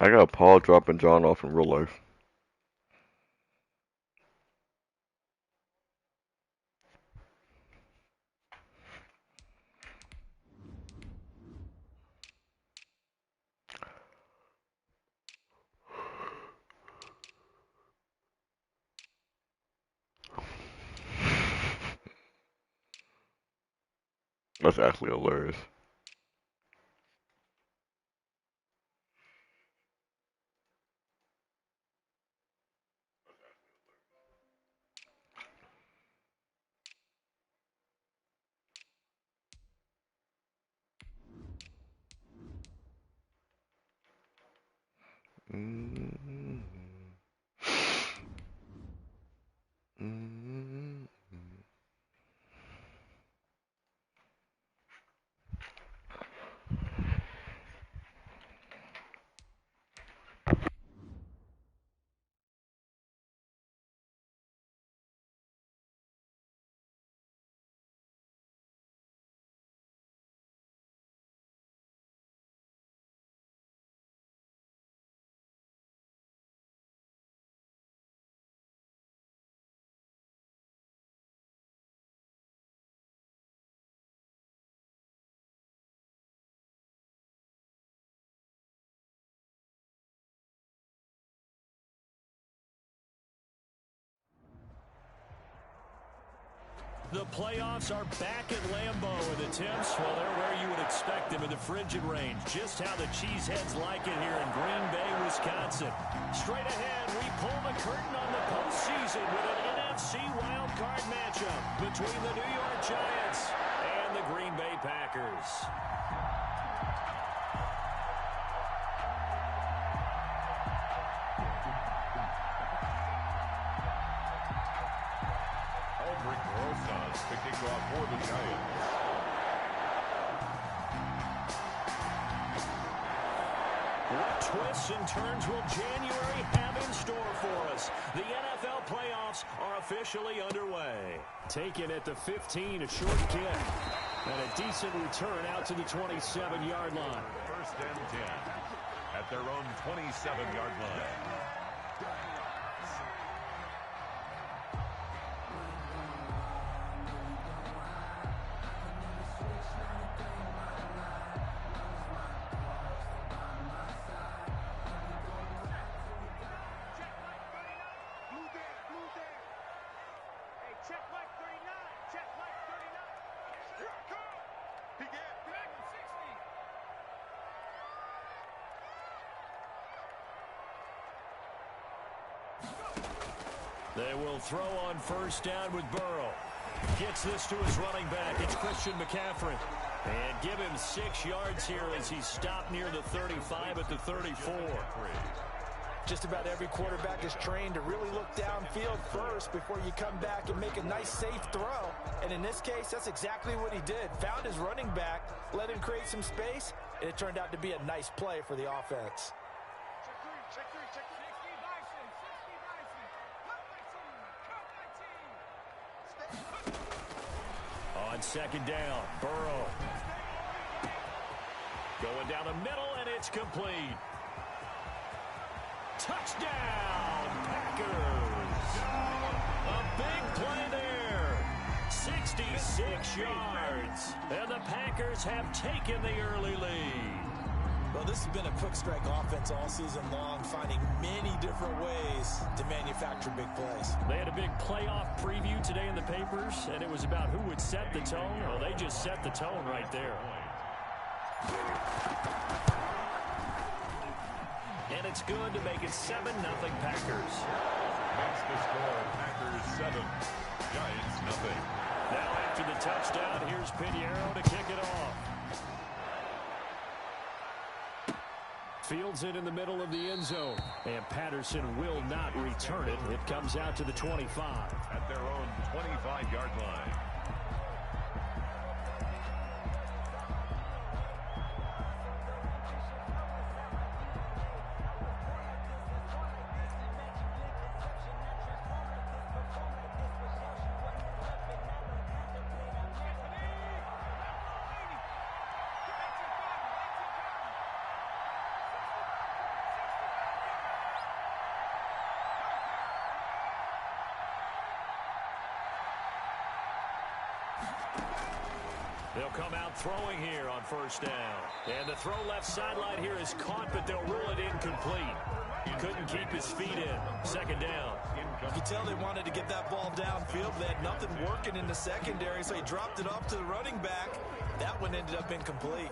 I got Paul dropping John off in real life. That's actually hilarious. Mm-hmm. Mm-hmm. The playoffs are back at Lambeau, and the temps, well, they're where you would expect them in the frigid range. Just how the Cheeseheads like it here in Green Bay, Wisconsin. Straight ahead, we pull the curtain on the postseason with an NFC wildcard matchup between the New York Giants and the Green Bay Packers. The kickoff for the Giants. What twists and turns will January have in store for us? The NFL playoffs are officially underway. Taken at the 15, a short kick. And a decent return out to the 27-yard line. First and 10 at their own 27-yard line. They will throw on first down with Burrow. Gets this to his running back. It's Christian McCaffrey. And give him 6 yards here as he stopped near the 35 at the 34. Just about every quarterback is trained to really look downfield first before you come back and make a nice, safe throw. And in this case, that's exactly what he did. Found his running back, let him create some space, and it turned out to be a nice play for the offense. On second down, Burrow. Going down the middle, and it's complete. Touchdown, Packers. A big play there. 66 yards. And the Packers have taken the early lead. Well, this has been a quick strike offense all season long, finding many different ways to manufacture big plays. They had a big playoff preview today in the papers, and it was about who would set the tone. Well, they just set the tone right there. And it's good to make it 7-0 Packers. That's the score. Packers 7, Giants nothing. Now after the touchdown, here's Pinheiro to kick it off. Fields it in the middle of the end zone. And Patterson will not return it. It comes out to the 25. At their own 25-yard line. They'll come out throwing here on first down. And the throw left sideline here is caught, but they'll rule it incomplete. Couldn't keep his feet in. Second down. You could tell they wanted to get that ball downfield. They had nothing working in the secondary, so he dropped it off to the running back. That one ended up incomplete.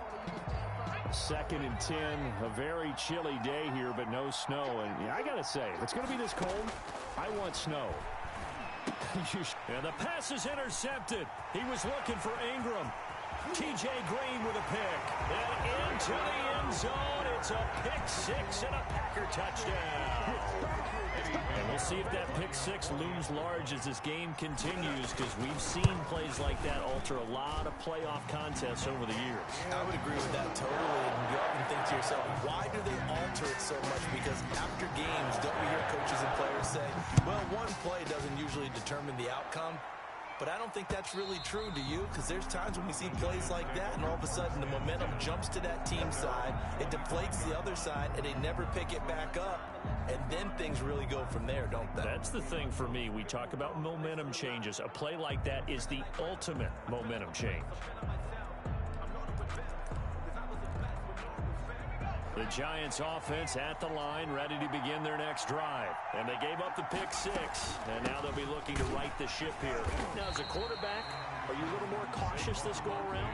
2nd and 10, a very chilly day here, but no snow. And yeah, I got to say, if it's going to be this cold, I want snow. And the pass is intercepted. He was looking for Ingram. T.J. Green with a pick. And into the end zone. It's a pick six and a Packer touchdown. And we'll see if that pick six looms large as this game continues, because we've seen plays like that alter a lot of playoff contests over the years. I would agree with that totally. And you often think to yourself, why do they alter it so much? Because after games, don't we hear coaches and players say, well, one play doesn't usually determine the outcome? But I don't think that's really true, do you? Because there's times when we see plays like that, and all of a sudden the momentum jumps to that team side, it deflates the other side, and they never pick it back up. And then things really go from there, don't they? That's the thing for me. We talk about momentum changes. A play like that is the ultimate momentum change. The Giants offense at the line, ready to begin their next drive. And they gave up the pick six, and now they'll be looking to right the ship here. Now, as a quarterback, are you a little more cautious this go around?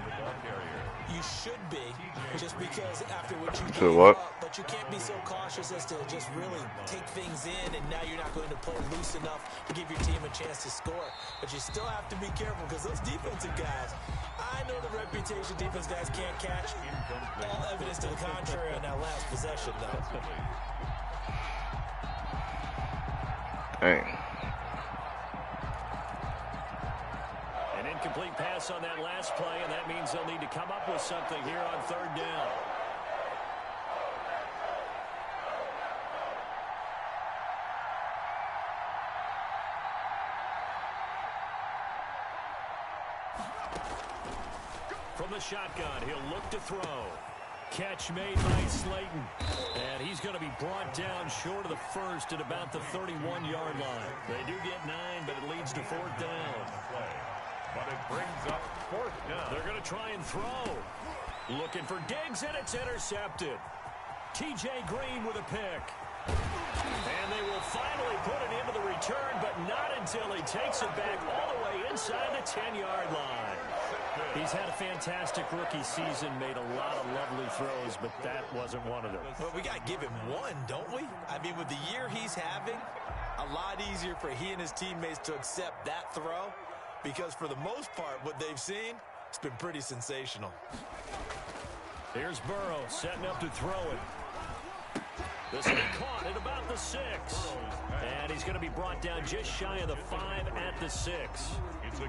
You should be, just because after what you So gave what? up, but you can't be so cautious as to just really take things in, and now you're not going to play loose enough to give your team a chance to score. But you still have to be careful, because those defensive guys, I know the reputation defense guys can't catch. All evidence to the contrary on that last possession, though. Dang. An incomplete pass on that last play, and that means they'll need to come up with something here on third down. From the shotgun, he'll look to throw. Catch made by Slayton. And he's going to be brought down short of the first at about the 31-yard line. They do get 9, but it leads to fourth down. But it brings up fourth down. They're going to try and throw. Looking for Diggs, and it's intercepted. T.J. Green with a pick. And they will finally put it into the return, but not until he takes it back all the way inside the 10-yard line. He's had a fantastic rookie season, made a lot of lovely throws, but that wasn't one of them. Well, we got to give him one, don't we? I mean, with the year he's having, a lot easier for he and his teammates to accept that throw, because for the most part, what they've seen, it's been pretty sensational. Here's Burrow setting up to throw it. This will be caught at about the 6. And he's going to be brought down just shy of the 5 at the 6.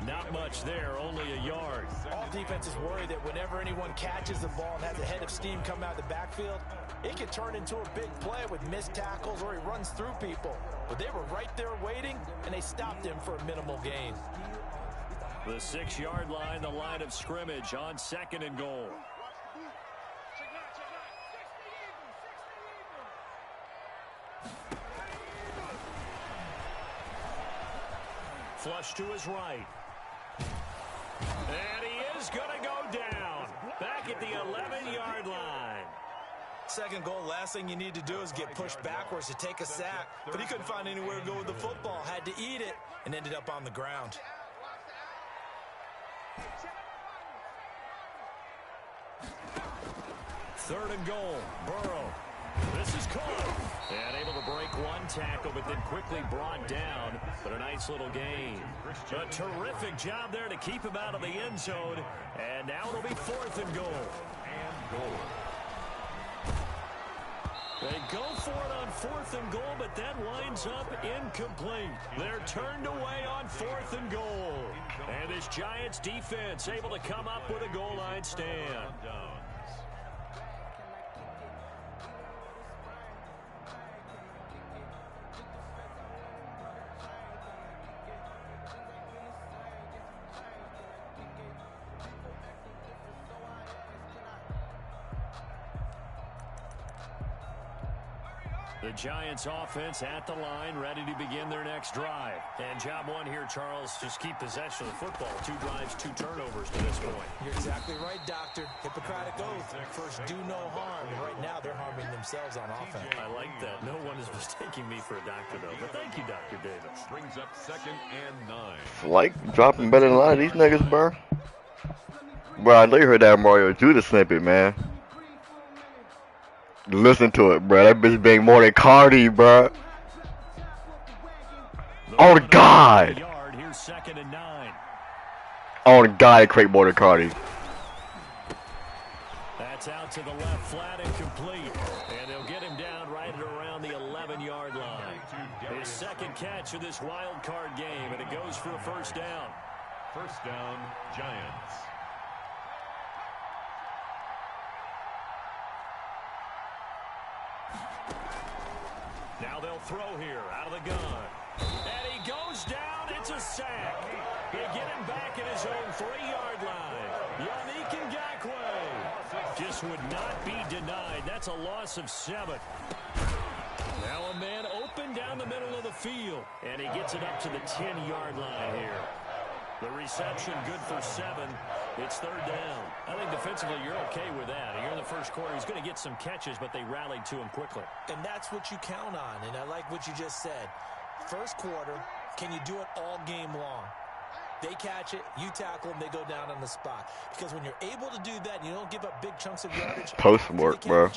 Not much there, only a yard. All defenses worry that whenever anyone catches the ball and has a head of steam come out of the backfield, it can turn into a big play with missed tackles or he runs through people. But they were right there waiting, and they stopped him for a minimal gain. The 6-yard line, the line of scrimmage on 2nd and goal. Flush to his right. And he is going to go down. Back at the 11-yard line. Second goal, last thing you need to do is get pushed backwards to take a sack. But he couldn't find anywhere to go with the football. Had to eat it and ended up on the ground. Third and goal. Burrow. This is caught. And able to break one tackle, but then quickly brought down. But a nice little gain. A terrific job there to keep him out of the end zone. And now it'll be 4th and goal. They go for it on 4th and goal, but that winds up incomplete. They're turned away on 4th and goal. And this Giants defense able to come up with a goal line stand. The Giants offense at the line, ready to begin their next drive. And job one here, Charles, just keep possession of the football. 2 drives, 2 turnovers to this point. You're exactly right, Doctor. Hippocratic oath. First, do no harm. And right now, they're harming themselves on offense. I like that. No one is mistaking me for a doctor, though. But thank you, Dr. Davis. Brings up 2nd and 9. Like dropping better than a lot of these niggas, bro. Bro, I know you heard that Mario Judah snippet, man. Listen to it, bro. That bitch being more than Cardi, bro. Oh, God. Here's 2nd and 9. Oh, God, Craig more than Cardi. That's out to the left, flat and complete. And they'll get him down right at around the 11-yard line. His 2nd catch of this wild card game, and it goes for a first down. First down, Giants. Now they'll throw here out of the gun. And he goes down. It's a sack. They get him back at his own 3-yard line. Yannick Ngakoue just would not be denied. That's a loss of 7. Now a man open down the middle of the field. And he gets it up to the 10-yard line here. The reception good for 7. It's 3rd down. I think defensively you're okay with that. Here in the first quarter, he's going to get some catches, but they rallied to him quickly. And that's what you count on. And I like what you just said. First quarter, can you do it all game long? They catch it, you tackle them, they go down on the spot. Because when you're able to do that, and you don't give up big chunks of yardage. Post work, bro.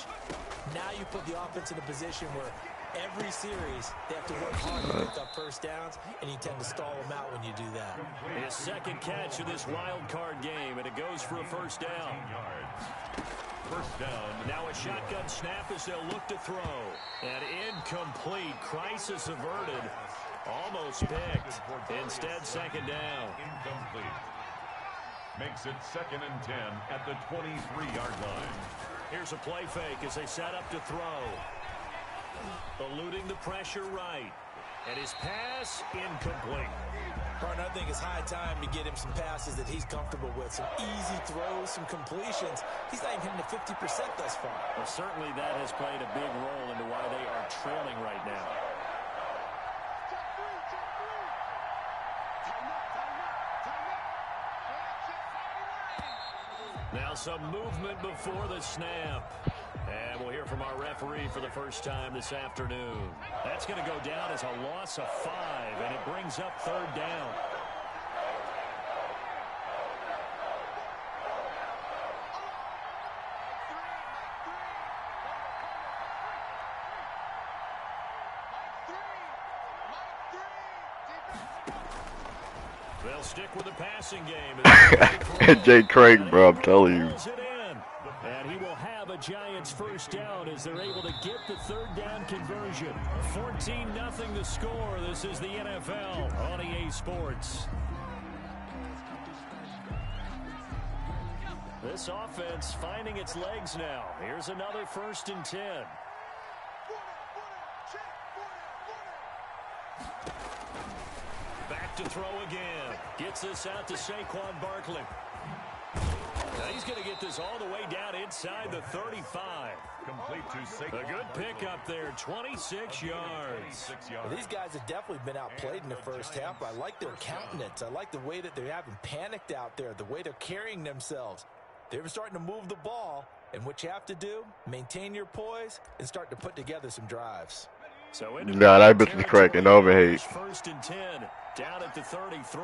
Now you put the offense in a position where every series they have to work hard to pick up first downs, and you tend to stall them out when you do that. His 2nd catch of this wild card game, and it goes for a first down. First down. Now a shotgun snap as they'll look to throw. And incomplete. Crisis averted. Almost picked. Instead, 2nd down. Incomplete. Makes it 2nd and 10 at the 23-yard line. Here's a play fake as they set up to throw. Eluding the pressure right. And his pass incomplete. Partner, I think it's high time to get him some passes that he's comfortable with. Some easy throws, some completions. He's not even hitting the 50% thus far. Well, certainly that has played a big role into why they are trailing right now. Now some movement before the snap. And we'll hear from our referee for the first time this afternoon. That's going to go down as a loss of 5, and it brings up 3rd down. They'll stick with the passing game. Jay Craig, bro, I'm telling you. And he will have a Giants first down as they're able to get the 3rd down conversion. 14-0 the score. This is the NFL on EA Sports. This offense finding its legs now. Here's another 1st and 10. Back to throw again. Gets this out to Saquon Barkley. Now he's going to get this all the way down inside the 35. Complete to Saquon. A good pickup there, 26 yards. Well, these guys have definitely been outplayed in the first half. I like their countenance. I like the way that they haven't panicked out there, the way they're carrying themselves. They're starting to move the ball, and what you have to do, maintain your poise and start to put together some drives. So nah, that bitch was cracking overhate. 1st and 10, down at the 33.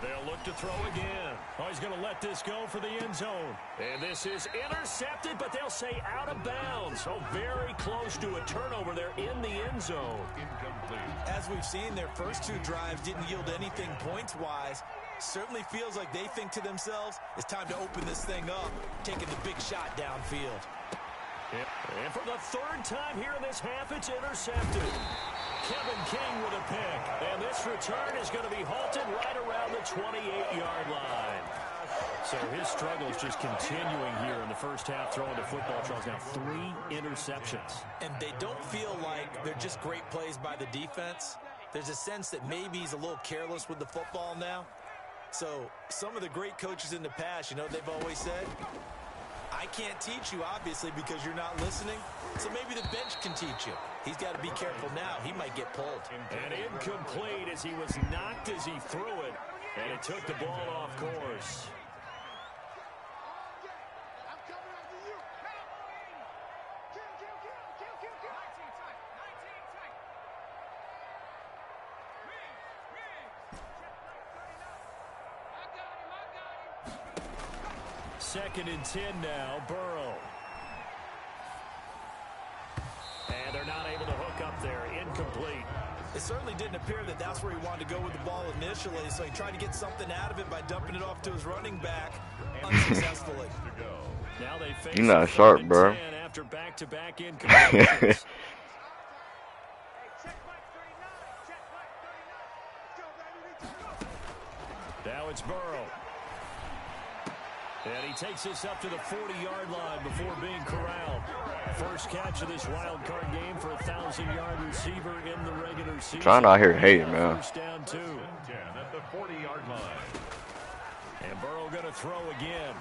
They'll look to throw again. Oh, he's going to let this go for the end zone. And this is intercepted, but they'll say out of bounds. So very close to a turnover there in the end zone. Incomplete. As we've seen, their first 2 drives didn't yield anything points-wise. Certainly feels like they think to themselves, it's time to open this thing up, taking the big shot downfield. And for the 3rd time here in this half, it's intercepted. Kevin King with a pick. And this return is going to be halted right around the 28-yard line. So his struggle is just continuing here in the first half, throwing the football. Charles, now 3 interceptions. And they don't feel like they're just great plays by the defense. There's a sense that maybe he's a little careless with the football now. So some of the great coaches in the past, you know, they've always said, I can't teach you, obviously, because you're not listening. So maybe the bench can teach you. He's got to be careful now. He might get pulled. And incomplete as he was knocked as he threw it. And it took the ball off course. Second and 10 now, Burrow. And they're not able to hook up there. Incomplete. It certainly didn't appear that that's where he wanted to go with the ball initially, so he tried to get something out of it by dumping it off to his running back unsuccessfully. Now they face You're not sharp, bro. After back-to-back incompletions. Now it's Burrow. And he takes this up to the 40-yard line before being corralled. First catch of this wild card game for a 1,000-yard receiver in the regular season. Trying out here hating, man. First down 2. 10 at the 40-yard line. And Burrow going to throw again.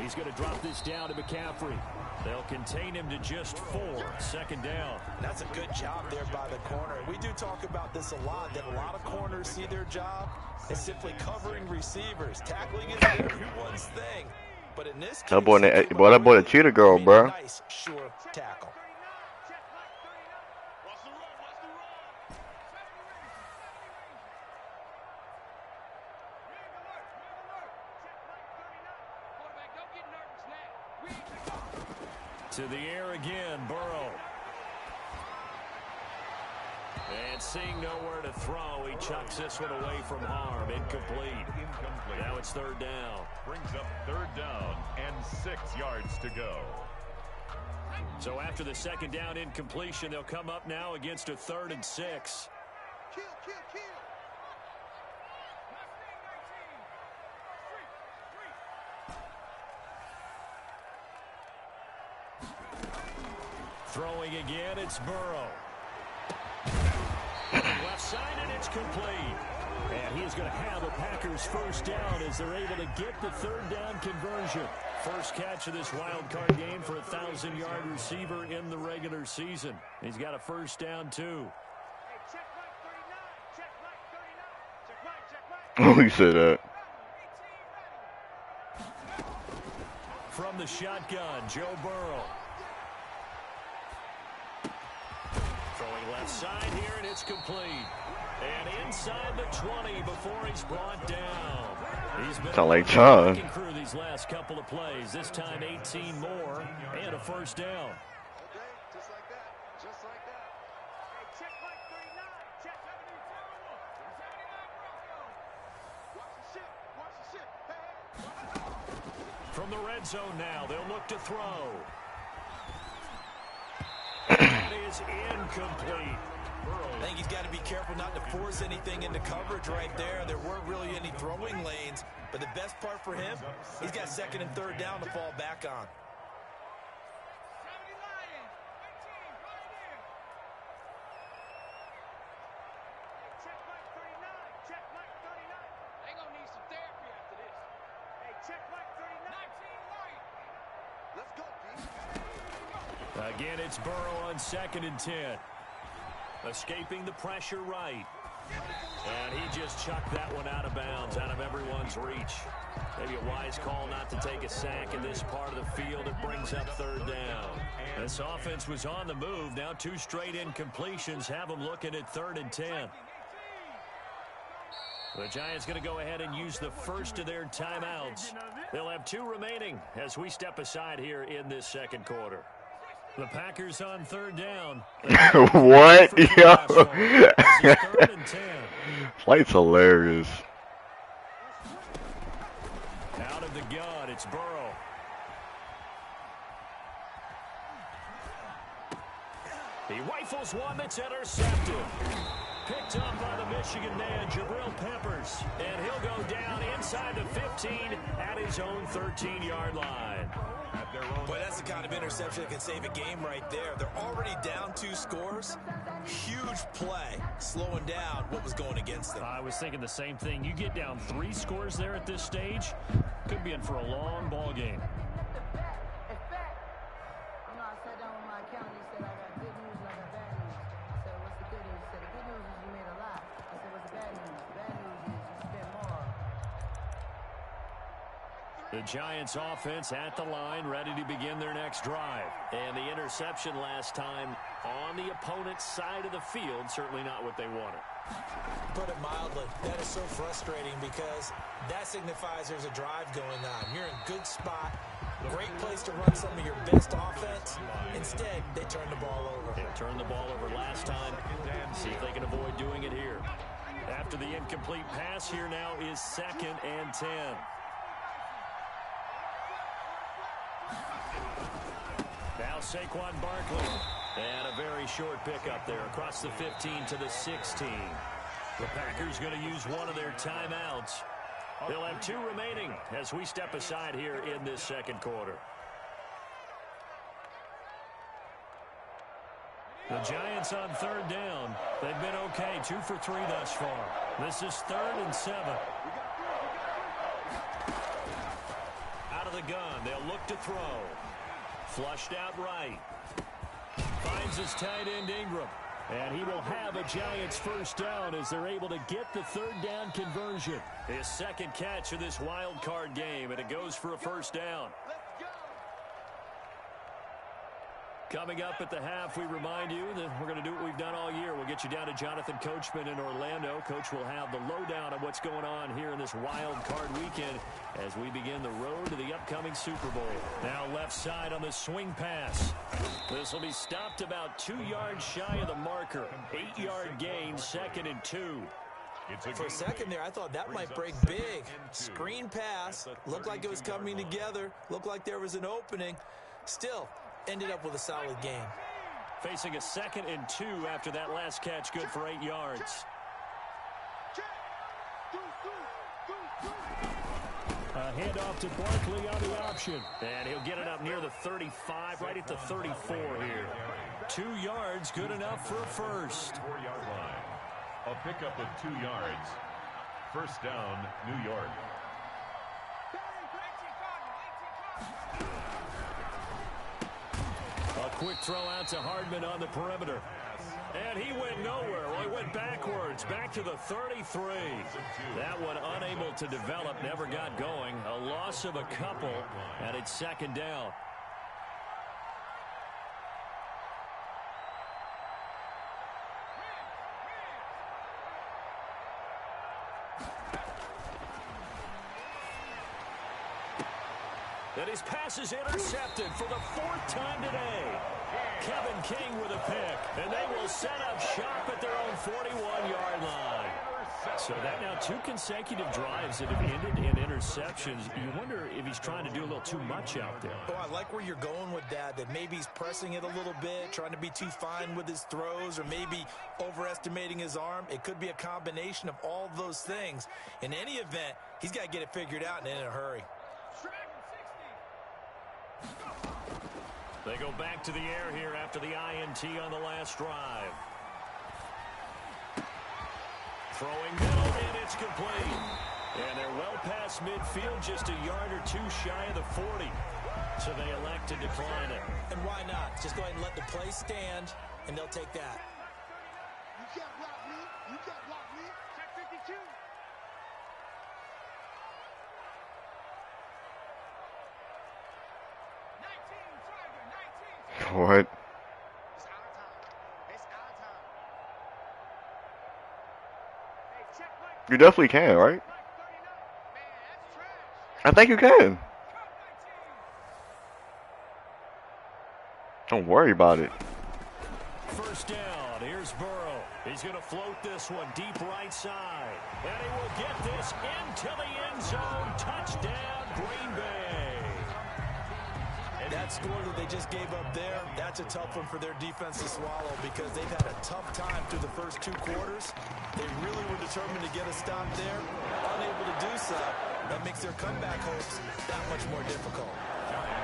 He's going to drop this down to McCaffrey. They'll contain him to just 4. Second down. That's a good job there by the corner. We do talk about this a lot, that a lot of corners see their job as simply covering receivers. Tackling is everyone's thing. But in this case, that boy the cheetah girl, bro. Nice, sure tackle. To the air again, Burrow. And seeing nowhere to throw, he chucks this one away from harm. Incomplete. Now it's third down. Brings up third down and 6 yards to go. So after the second down incompletion, they'll come up now against a 3rd and 6. Throwing again, it's Burrow. Left side, and it's complete. And he's going to have a Packers first down as they're able to get the third down conversion. First catch of this wild card game for a 1,000-yard receiver in the regular season. He's got a first down, too. Oh, you said that. From the shotgun, Joe Burrow. Throwing left side here, and it's complete. And inside the 20 before he's brought down. He's been Sound like John. Through these last couple of plays. This time 18 more and a first down. Just like that. Just like that. Hey, check Mike 39. Check 72. Watch the ship. Watch the ship. Hey. From the red zone now, they'll look to throw. That is incomplete. I think he's got to be careful not to force anything into coverage right there. There weren't really any throwing lanes, but the best part for him, he's got second and third down to fall back on. Check Mike 39. Check Mike 39. They gonna need some therapy after this. Hey, check Mike 39. 19 right. Let's go, D. Again, it's Burrow on 2nd and 10. Escaping the pressure right. And he just chucked that one out of bounds, out of everyone's reach. Maybe a wise call not to take a sack in this part of the field. It brings up third down. This offense was on the move. Now 2 straight incompletions have them looking at 3rd and 10. The Giants going to go ahead and use the first of their timeouts. They'll have 2 remaining as we step aside here in this second quarter. The Packers on 3rd down. What? Yo. This is 3rd and 10. Flight's hilarious. Out of the gun, it's Burrow. He rifles one that's intercepted. Picked up by the Michigan man, Jabril Peppers. And he'll go down inside the 15 at his own 13-yard line. Boy, that's the kind of interception that can save a game right there. They're already down 2 scores. Huge play, slowing down what was going against them. I was thinking the same thing. You get down 3 scores there at this stage, could be in for a long ball game. The Giants offense at the line, ready to begin their next drive. And the interception last time on the opponent's side of the field, certainly not what they wanted. Put it mildly, that is so frustrating because that signifies there's a drive going on. You're in a good spot, great place to run some of your best offense. Instead, they turn the ball over. They turned the ball over last time. See if they can avoid doing it here. After the incomplete pass, here now is 2nd and 10. Now Saquon Barkley. And a very short pickup there across the 15 to the 16. The Packers going to use one of their timeouts. They'll have 2 remaining as we step aside here in this second quarter. The Giants on 3rd down. They've been okay, 2 for 3 thus far. This is 3rd and 7. Out of the gun, they'll look to throw. Flushed out right. Finds his tight end Ingram. And he will have a Giants first down as they're able to get the 3rd down conversion. His 2nd catch of this wild card game, and it goes for a first down. Coming up at the half, we remind you that we're going to do what we've done all year. We'll get you down to Jonathan Coachman in Orlando. Coach will have the lowdown of what's going on here in this wild card weekend as we begin the road to the upcoming Super Bowl. Now left side on the swing pass. This will be stopped about 2 yards shy of the marker. 8-yard gain, 2nd and 2. For a second there, I thought that might break big. Screen pass. Looked like it was coming together. Looked like there was an opening. Still, ended up with a solid game. Facing a 2nd and 2 after that last catch, good for 8 yards. A handoff to Barkley on the option. And he'll get it up near the 35, right at the 34 here. 2 yards, good enough for a first. 4-yard line. A pickup of 2 yards. First down, New York. A quick throw out to Hardman on the perimeter. And he went nowhere. Well, he went backwards, back to the 33. That one unable to develop, never got going. A loss of a couple, and it's 2nd down. And his pass is intercepted for the 4th time today. Kevin King with a pick, and they will set up shop at their own 41-yard line. So that now 2 consecutive drives that have ended in interceptions. You wonder if he's trying to do a little too much out there. Oh, I like where you're going with that maybe he's pressing it a little bit, trying to be too fine with his throws, or maybe overestimating his arm. It could be a combination of all of those things. In any event, he's got to get it figured out and in a hurry. They go back to the air here after the INT on the last drive. Throwing middle, and it's complete. And they're well past midfield, just a yard or 2 shy of the 40. So they elect to decline it. And why not? Just go ahead and let the play stand, and they'll take that. You can't block me. You can't block me. Check 52. What? It's our time. It's our time. Hey, check Mike. You definitely can, right? Mike 39. Man, that's trash. I think you can. Don't worry about it. First down. Here's Burrow. He's going to float this one deep right side. And he will get this into the end zone. Touchdown, Green Bay. And That score that they just gave up there, that's a tough one for their defense to swallow because they've had a tough time through the first 2 quarters. They really were determined to get a stop there, unable to do so. That makes their comeback hopes that much more difficult.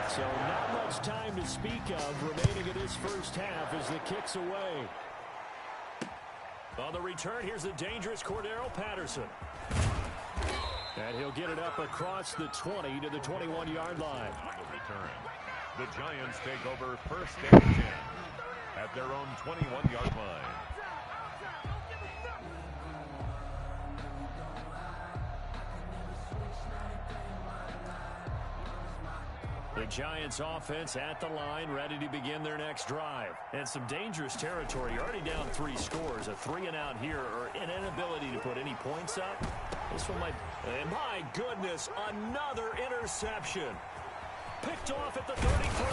So not much time to speak of remaining in this first half as the kick's away. On the return, here's the dangerous Cordero Patterson. And he'll get it up across the 20 to the 21-yard line. Return. The Giants take over first and 10 at their own 21-yard line. The Giants offense at the line, ready to begin their next drive. And some dangerous territory. You're already down 3 scores. A 3-and-out here, or an inability to put any points up. This one might... And my goodness, another interception. Picked off at the 33.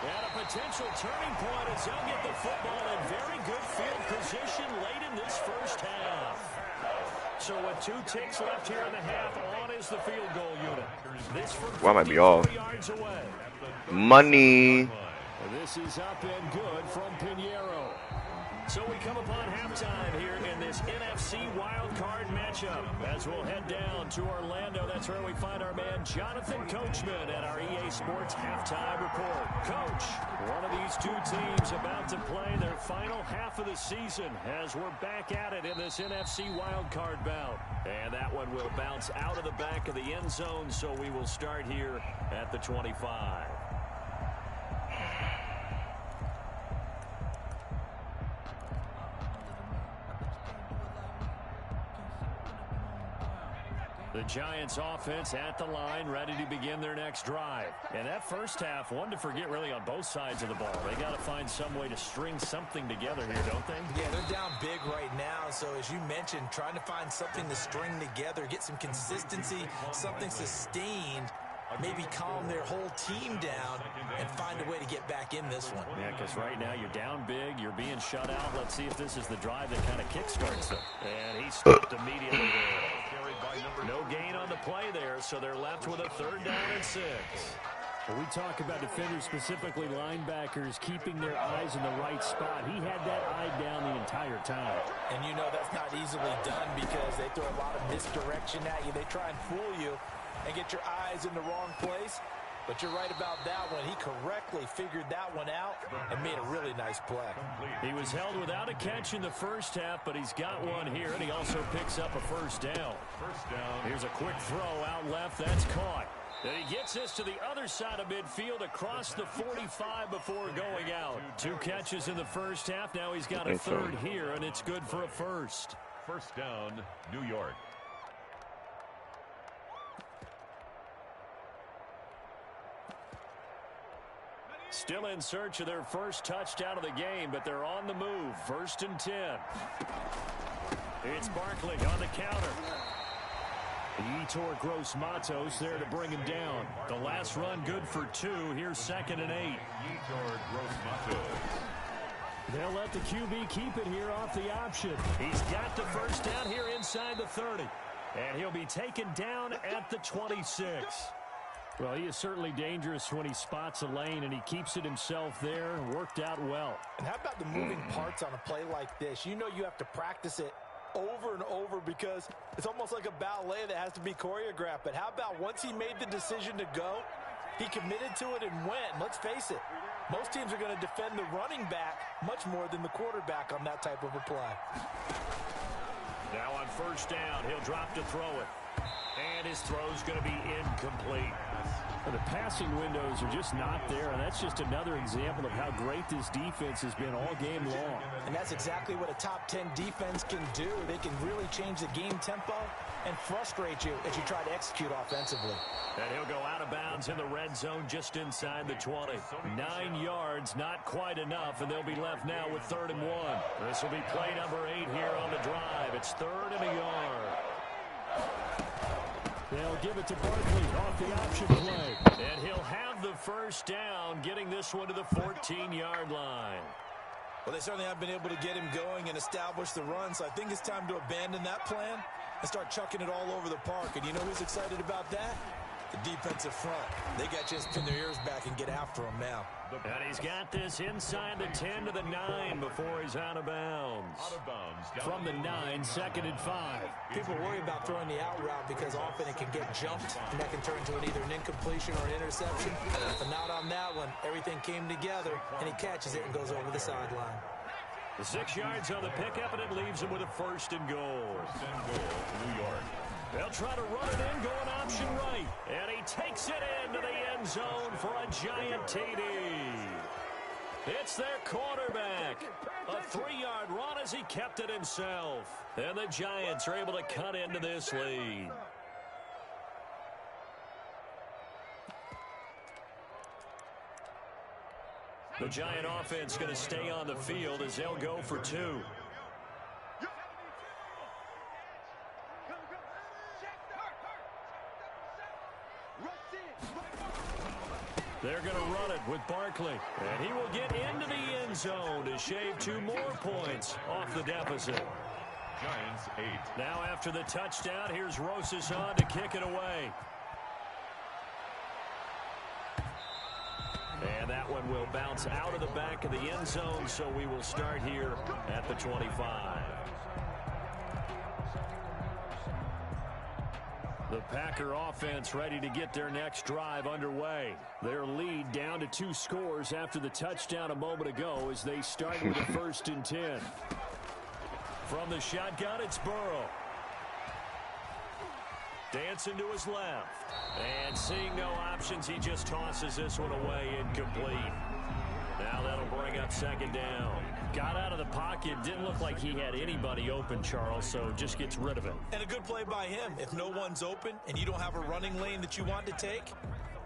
And a potential turning point as they'll get the football in very good field position late in this first half. So with 2 ticks left here in the half, on is the field goal unit. This from Well, I might be off. yards away. Money. This is up and good from Pinheiro. So we come upon halftime here in this NFC wildcard matchup. As we'll head down to Orlando, that's where we find our man Jonathan Coachman at our EA Sports Halftime Report. Coach, one of these 2 teams about to play their final half of the season as we're back at it in this NFC wildcard bout. And that one will bounce out of the back of the end zone, so we will start here at the 25. The Giants offense at the line, ready to begin their next drive. And that first half, one to forget really on both sides of the ball. They got to find some way to string something together here, don't they? Yeah, they're down big right now. So as you mentioned, trying to find something to string together, get some consistency, something sustained, maybe calm their whole team down and find a way to get back in this one. Yeah, because right now you're down big, you're being shut out. Let's see if this is the drive that kind of kickstarts it. And he stopped immediately there. No gain on the play there, so they're left with a 3rd down and 6. When we talk about defenders, specifically linebackers, keeping their eyes in the right spot, he had that eye down the entire time. And you know that's not easily done because they throw a lot of misdirection at you. They try and fool you and get your eyes in the wrong place. But you're right about that one. He correctly figured that one out and made a really nice play. He was held without a catch in the first half, but he's got one here, and he also picks up a first down. Here's a quick throw out left. That's caught. And he gets this to the other side of midfield across the 45 before going out. 2 catches in the first half. Now he's got a 3rd here, and it's good for a first. First down, New York. Still in search of their first touchdown of the game, but they're on the move. 1st and 10. It's Barkley on the counter. Yetur Gross-Matos there to bring him down. The last run good for 2. Here's 2nd and 8. Yetur Gross-Matos. They'll let the QB keep it here off the option. He's got the first down here inside the 30. And he'll be taken down at the 26. Well, he is certainly dangerous when he spots a lane, and he keeps it himself there. Worked out well. And how about the moving parts on a play like this? You know you have to practice it over and over because it's almost like a ballet that has to be choreographed. But how about once he made the decision to go, he committed to it and went. And let's face it, most teams are going to defend the running back much more than the quarterback on that type of a play. Now on first down, he'll drop to throw it. And his throw's going to be incomplete. Well, the passing windows are just not there, and that's just another example of how great this defense has been all game long. And that's exactly what a top 10 defense can do. They can really change the game tempo and frustrate you as you try to execute offensively. And he'll go out of bounds in the red zone just inside the 20. 9 yards, not quite enough, and they'll be left now with 3rd and 1. This will be play number 8 here on the drive. It's 3rd and a yard. They'll give it to Barkley off the option play. And he'll have the first down, getting this one to the 14-yard line. Well, they certainly have been able to get him going and establish the run, so I think it's time to abandon that plan and start chucking it all over the park. And you know who's excited about that? The defensive front, they got to just pin their ears back and get after him now. And he's got this inside the 10 to the 9 before he's out of bounds. From the 9, 2nd and 5. People worry about throwing the out route because often it can get jumped, and that can turn into either an incompletion or an interception. But not on that one. Everything came together, and he catches it and goes over the sideline. The 6 yards on the pickup, and it leaves him with a 1st and goal. New York. They'll try to run it in, going option right. And he takes it into the end zone for a giant TD. It's their quarterback. A 3-yard run as he kept it himself. And the Giants are able to cut into this lead. The Giant offense going to stay on the field as they'll go for 2. They're going to run it with Barkley. And he will get into the end zone to shave 2 more points off the deficit. Giants 8. Now after the touchdown, here's Rosas on to kick it away. And that one will bounce out of the back of the end zone, so we will start here at the 25. The Packer offense ready to get their next drive underway. Their lead down to 2 scores after the touchdown a moment ago as they start with a 1st and 10. From the shotgun, it's Burrow. Dancing to his left. And seeing no options, he just tosses this one away incomplete. Now that'll bring up 2nd down. Got out of the pocket. Didn't look like he had anybody open, Charles, so just gets rid of it. And a good play by him. If no one's open and you don't have a running lane that you want to take,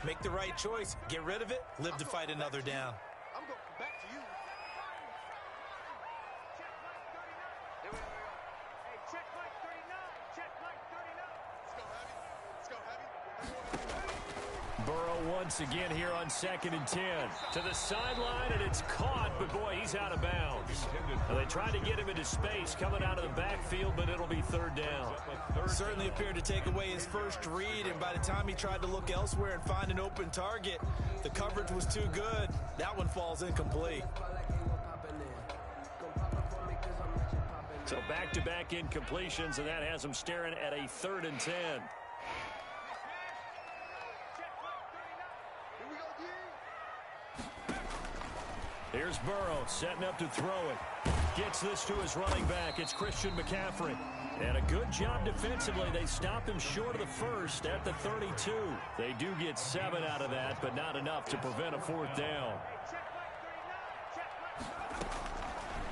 make the right choice. Get rid of it. Live to fight another down. I'm going back to you. Check Mike 39. Hey, check Mike 39. Check Mike 39. Let's go, Heavy. Burrow once again here on 2nd and 10. To the sideline, and it's caught, but boy, he's out of bounds. Now, they tried to get him into space coming out of the backfield, but it'll be 3rd down. Certainly appeared to take away his first read, and by the time he tried to look elsewhere and find an open target, the coverage was too good. That one falls incomplete. So back-to-back incompletions, and that has him staring at a 3rd and 10. Here's Burrow setting up to throw it. Gets this to his running back. It's Christian McCaffrey. And a good job defensively. They stop him short of the 1st at the 32. They do get 7 out of that, but not enough to prevent a 4th down.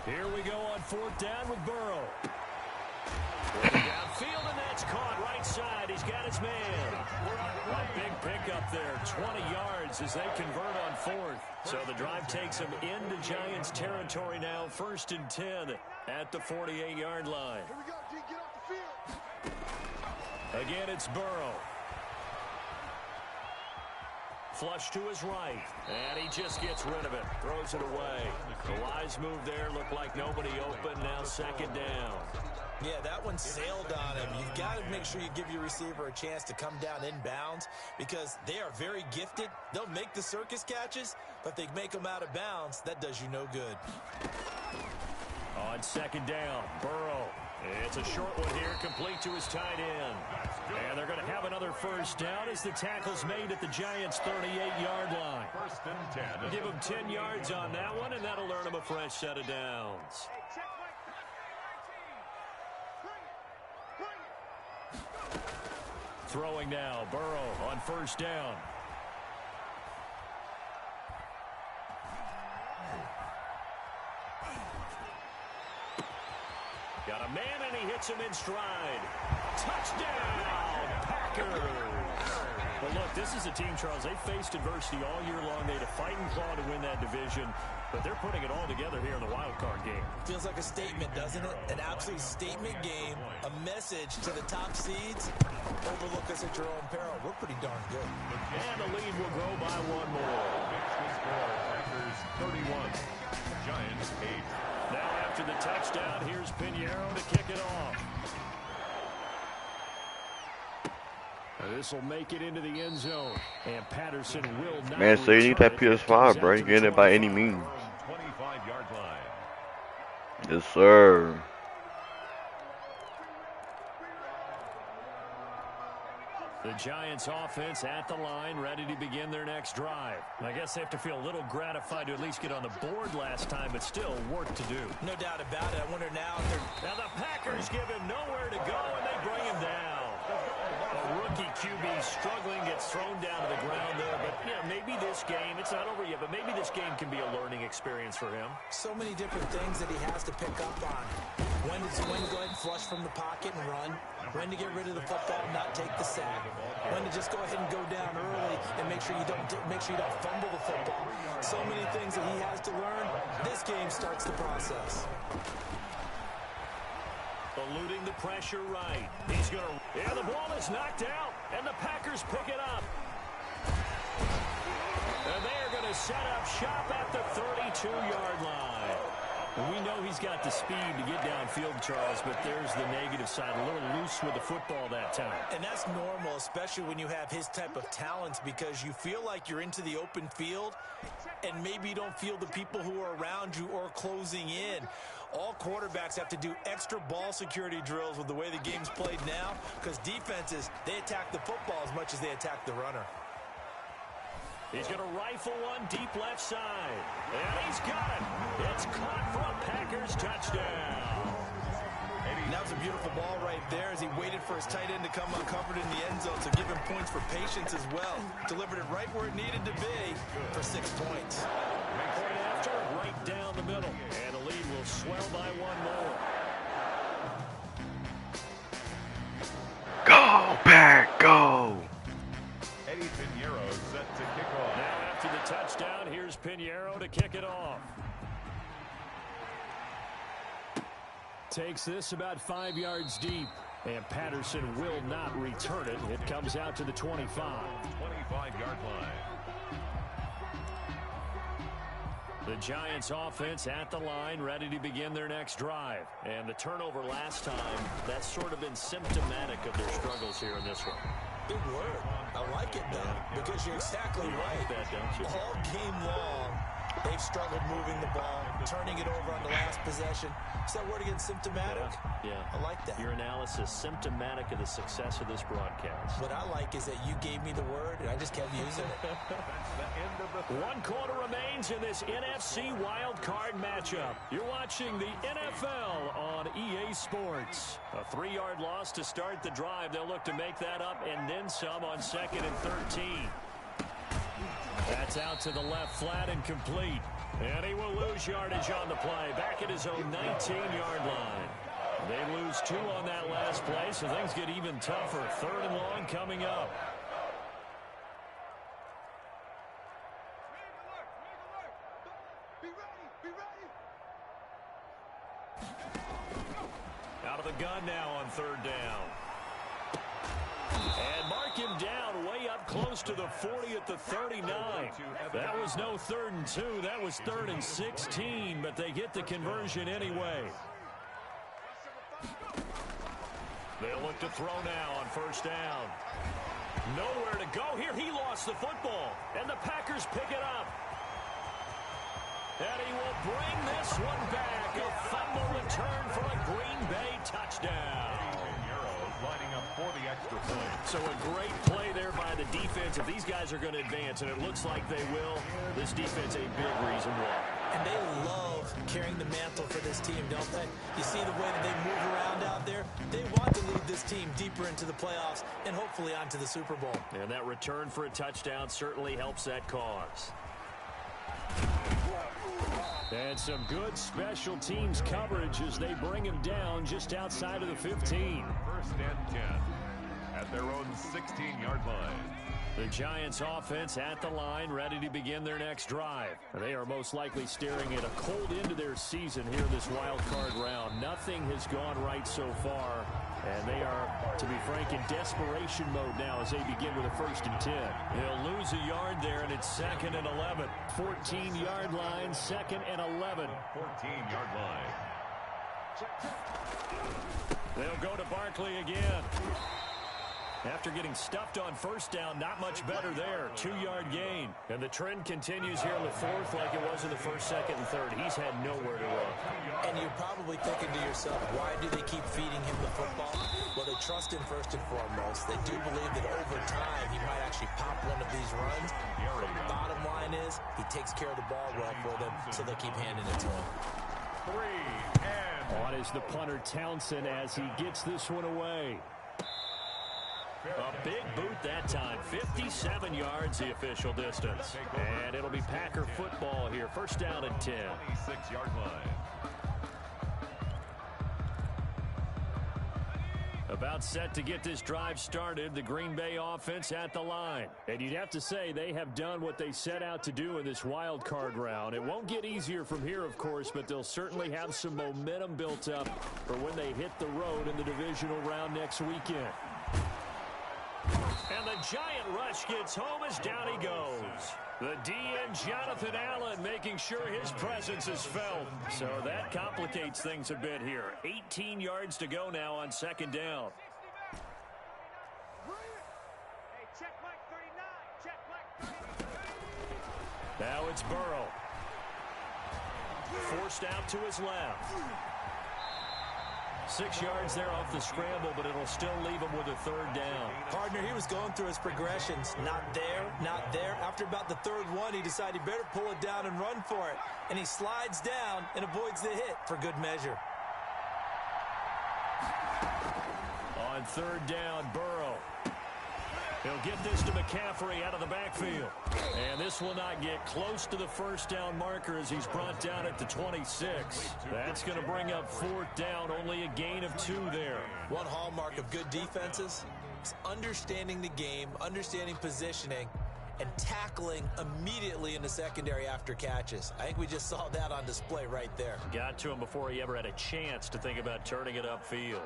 Here we go on 4th down with Burrow. Downfield, and that's caught right side. He's got his man. A big pickup there, 20 yards as they convert on 4th. So the drive takes them into Giants territory now, 1st and 10 at the 48-yard line. Here we go, G. Get off the field. Again, it's Burrow. Flush to his right, and he just gets rid of it, throws it away. The wise move there, looked like nobody open, now 2nd down. Yeah, that one sailed on him. You've got to make sure you give your receiver a chance to come down inbounds because they are very gifted. They'll make the circus catches, but if they make them out of bounds, that does you no good. On 2nd down, Burrow. It's a short one here, complete to his tight end. And they're going to have another 1st down as the tackle's made at the Giants' 38-yard line. 1st and 10. Give them 10 yards on that one, and that'll earn them a fresh set of downs. Throwing now, Burrow on 1st down. Got a man, and he hits him in stride. Touchdown, Packers! Well, look, this is a team, Charles, they faced adversity all year long. They had to fight and claw to win that division, but they're putting it all together here in the wild card game. Feels like a statement, doesn't it? An absolute statement game, a message to the top seeds. Overlook us at your own peril. We're pretty darn good. And the lead will grow by 1 more. Packers 31. Giants 8. Now after the touchdown, here's Pinheiro to kick it off. This will make it into the end zone. And Patterson will not. Man, so you need that PS5, bro. You getting it by any means. 25-yard line. Yes, sir. The Giants offense at the line, ready to begin their next drive. I guess they have to feel a little gratified to at least get on the board last time, but still work to do. No doubt about it. I wonder now if they're... Now the Packers give him nowhere to go, and they bring him down. A rookie QB struggling, gets thrown down to the ground there, but yeah, maybe this game, it's not over yet, but maybe this game can be a learning experience for him. So many different things that he has to pick up on. When to go ahead and flush from the pocket and run. When to get rid of the football and not take the sack. When to just go ahead and go down early and make sure you don't fumble the football. So many things that he has to learn. This game starts the process. Eluding the pressure right. He's going to... Yeah, the ball is knocked out, and the Packers pick it up. And they are going to set up shop at the 32-yard line. We know he's got the speed to get downfield, Charles, but there's the negative side. A little loose with the football that time. And that's normal, especially when you have his type of talents, because you feel like you're into the open field, and maybe you don't feel the people who are around you or closing in. All quarterbacks have to do extra ball security drills with the way the game's played now, because defenses, they attack the football as much as they attack the runner. He's going to rifle one deep left side. And he's got it. It's caught for a Packers touchdown. And that was a beautiful ball right there as he waited for his tight end to come uncovered in the end zone, so give him points for patience as well. Delivered it right where it needed to be for 6 points. Point after, right down the middle. And the lead will swell by one more. Go, Pack, go. Eddie Pinheiro set to kick off. Now after the touchdown, here's Pinheiro to kick it off. Takes this about 5 yards deep. And Patterson will not return it. It comes out to the 25. 25-yard line. The Giants offense at the line, ready to begin their next drive. And the turnover last time, that's sort of been symptomatic of their struggles here in this one. Big word. I like it, though, because you're exactly right. Like that, don't you? All game long, they've struggled moving the ball, turning it over on the last possession. Is that word again, symptomatic? Yeah. I like that. Your analysis, symptomatic of the success of this broadcast. What I like is that you gave me the word, and I just kept using it. That's the end of the 1 quarter remains in this NFC wild card matchup. You're watching the NFL on EA Sports. A 3-yard loss to start the drive. They'll look to make that up and then some on 2nd and 13. That's out to the left flat and complete. And he will lose yardage on the play. Back at his own 19-yard line. They lose 2 on that last play, so things get even tougher. 3rd and long coming up. Out of the gun now on 3rd down. And mark him down way up close to the 40 at the 39. That was no 3rd and 2. That was 3rd and 16, but they get the conversion anyway. They'll look to throw now on 1st down. Nowhere to go here. He lost the football, and the Packers pick it up. And he will bring this one back. A fumble return for a Green Bay touchdown. lining up for the extra point. So a great play there by the defense. If these guys are going to advance, and it looks like they will, this defense a big reason why. And they love carrying the mantle for this team, don't they? You see the way that they move around out there? They want to lead this team deeper into the playoffs and hopefully onto the Super Bowl. And that return for a touchdown certainly helps that cause. And some good special teams coverage as they bring him down just outside of the 15. 1st and 10 at their own 16-yard line. The Giants offense at the line, ready to begin their next drive. They are most likely staring at a cold end to their season here in this wild card round. Nothing has gone right so far, and they are, to be frank, in desperation mode now as they begin with a 1st and 10. They'll lose a yard there, and it's 2nd and 11. 14-yard line, 2nd and 11. 14-yard line. They'll go to Barkley again. After getting stuffed on first down, not much better there. 2-yard gain. And the trend continues here in the fourth like it was in the first, second, and third. He's had nowhere to run. And you're probably thinking to yourself, why do they keep feeding him the football? Well, they trust him first and foremost. They do believe that over time he might actually pop one of these runs. But the bottom line is he takes care of the ball well for them, so they keep handing it to him. 3 and On is the punter Townsend as he gets this one away. A big boot that time. 57 yards the official distance. And it'll be Packer football here. First down and 10. 26-yard line. About set to get this drive started, the Green Bay offense at the line. And you'd have to say they have done what they set out to do in this wild card round. It won't get easier from here, of course, but they'll certainly have some momentum built up for when they hit the road in the divisional round next weekend. And the giant rush gets home as down he goes. The DN Jonathan Allen making sure his presence is felt. So that complicates things a bit here. 18 yards to go now on second down. Hey, check Mike 39. Check Mike 39. Now it's Burrow. Forced out to his left. 6 yards there off the scramble, but it'll still leave him with a third down. Partner, he was going through his progressions. Not there, not there. After about the third one, he decided he better pull it down and run for it. And he slides down and avoids the hit for good measure. On third down, Burrow. He'll get this to McCaffrey out of the backfield. And this will not get close to the first down marker as he's brought down at the 26. That's going to bring up fourth down, only a gain of 2 there. One hallmark of good defenses is understanding the game, understanding positioning, and tackling immediately in the secondary after catches. I think we just saw that on display right there. Got to him before he ever had a chance to think about turning it upfield.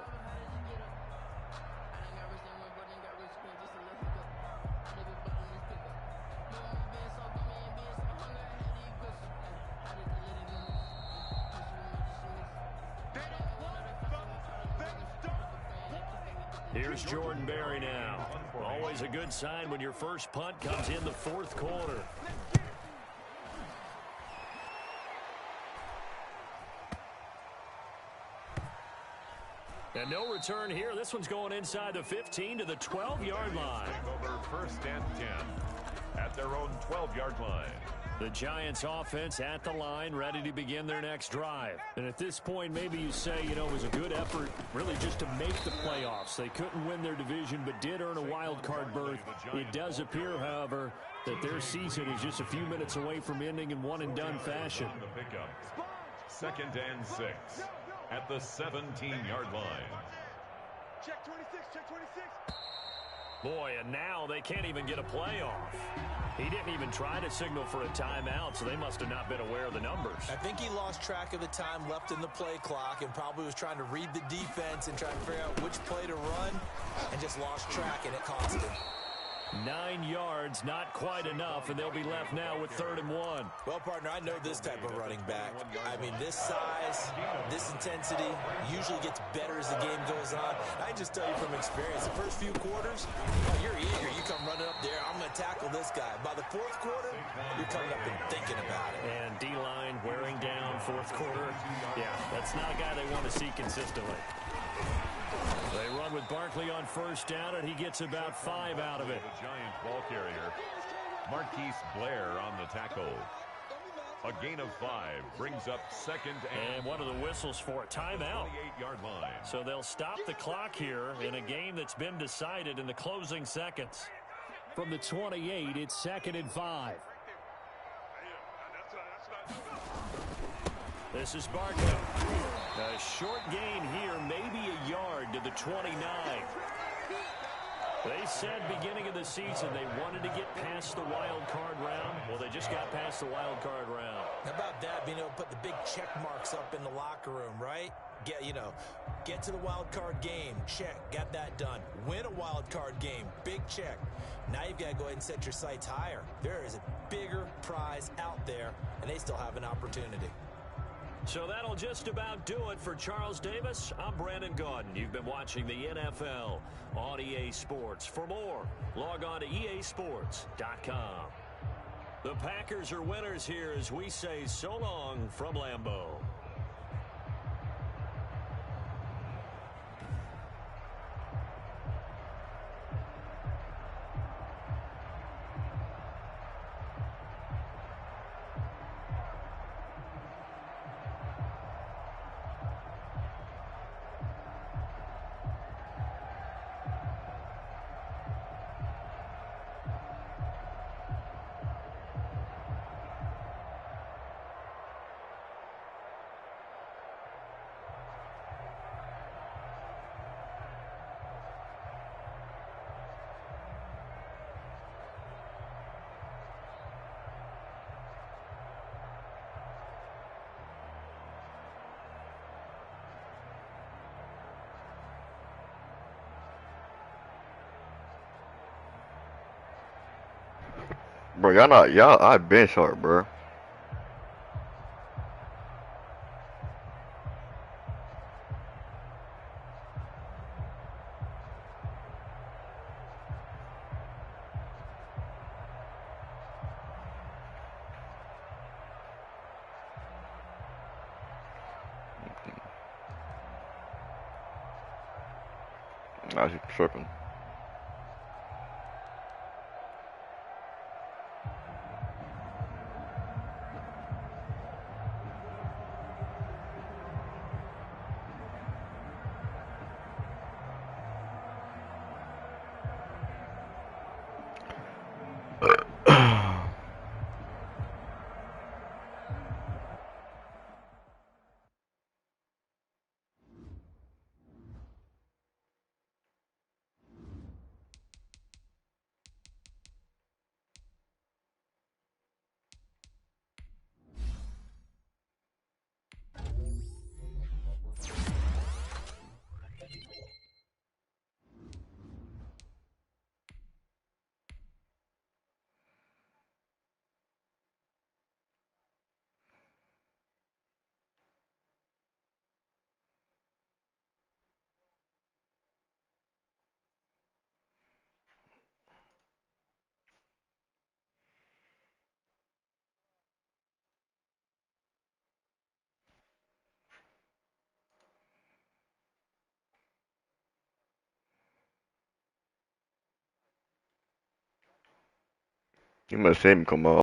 Here's Jordan Berry now. Always a good sign when your first punt comes in the fourth quarter. And no return here. This one's going inside the 15 to the 12-yard line. Take over first and 10 at their own 12-yard line. The Giants offense at the line, ready to begin their next drive. And at this point, maybe you say, you know, it was a good effort really just to make the playoffs. They couldn't win their division, but did earn a wild card berth. It does appear, however, that their season is just a few minutes away from ending in one-and-done fashion. The pickup. Second and 6 at the 17-yard line. Check 26. Check 26. Boy, and now they can't even get a play off. He didn't even try to signal for a timeout, so they must have not been aware of the numbers. I think he lost track of the time left in the play clock and probably was trying to read the defense and trying to figure out which play to run and just lost track, and it cost him. 9 yards, not quite enough, and they'll be left now with 3rd and 1. Well, partner, I know this type of running back. I mean, this size, this intensity usually gets better as the game goes on. I just tell you from experience, the first few quarters, you're eager. You come running up there, I'm going to tackle this guy. By the fourth quarter, you're coming up and thinking about it. And D-line wearing down fourth quarter. Yeah, that's not a guy they want to see consistently. They run with Barkley on first down, and he gets about 5 out of it. The Giant ball carrier, Marquise Blair on the tackle. A gain of 5 brings up second And what are the whistles for? Timeout. 28-yard line. So they'll stop the clock here in a game that's been decided in the closing seconds. From the 28, it's 2nd and 5. This is Barkley. A short gain here, maybe a yard to the 29. They said beginning of the season they wanted to get past the wild card round. Well, they just got past the wild card round. How about that, being able to put the big check marks up in the locker room, right? Get to the wild card game, check, got that done. Win a wild card game, big check. Now you've got to go ahead and set your sights higher. There is a bigger prize out there, and they still have an opportunity. So that'll just about do it for Charles Davis. I'm Brandon Gaudin. You've been watching the NFL on EA Sports. For more, log on to easports.com. The Packers are winners here as we say so long from Lambeau. Bro, y'all not, y'all, I been short, bro. Nah, she's tripping. You must see him come on.